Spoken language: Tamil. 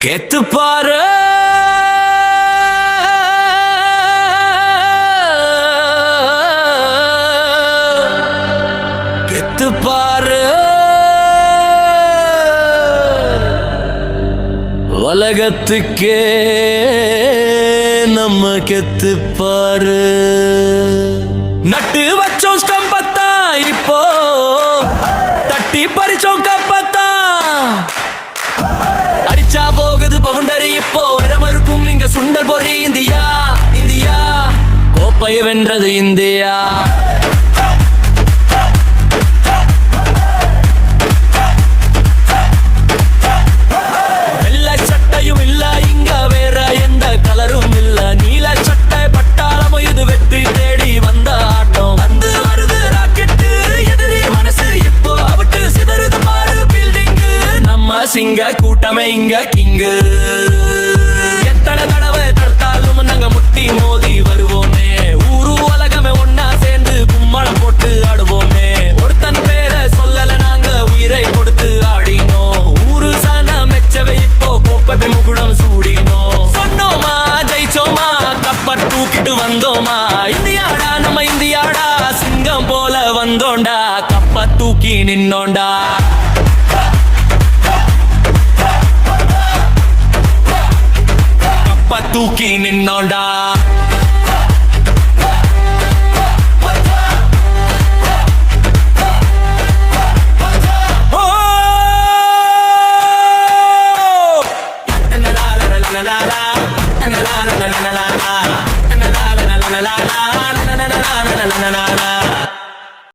கெத்து பாரு கெத்து பாரு உலகத்துக்கே நம்ம கெத்து பாரு. நட்டு வச்சோம் ஸ்டம்பத்தா இப்போ தட்டி பறிச்சோம் கப்பத்தா. அடிச்சா போகுது பவுண்டரி இப்போ இடமறுக்கும் இங்க சுண்டல் பொறி. இந்தியா இந்தியா கோப்பை வென்றது இந்தியா. வெள்ளை சட்டையும் இல்ல இங்க வேற எந்த கலரும் இல்ல. நீல சட்டை பட்டாளமும் இது வெற்றி தேடி வந்த ஆட்டம். வந்து வருது ராக்கெட்டு எதிரி மனசு இப்போ அவிட்டு சிதறுது பாரு பில்டிங். நம்ம சிங்க கூட்டமே இங்க கிங்கு. எத்தனை தடவை தடுத்தாலும் நாங்க முட்டி மோதி வருவோமே. ஊரு உலகமே ஒன்னா சேர்ந்து கும்மளம் போட்டு ஆடுவோமே. ஒருத்தன் பேரை சொல்லல நாங்க உயிரை கொடுத்து ஆடினோம். ஊரு சான மெச்சவை இப்போ கோப்பை முகுடம் சூடினோம். சொன்னோமா ஜெயிச்சோமா கப்ப தூக்கிட்டு வந்தோமா. இந்தியாடா நம்ம இந்தியாடா சிங்கம் போல வந்தோண்டா. கப்ப தூக்கி நின்னோண்டா. தூக்கி நின்னோண்டா.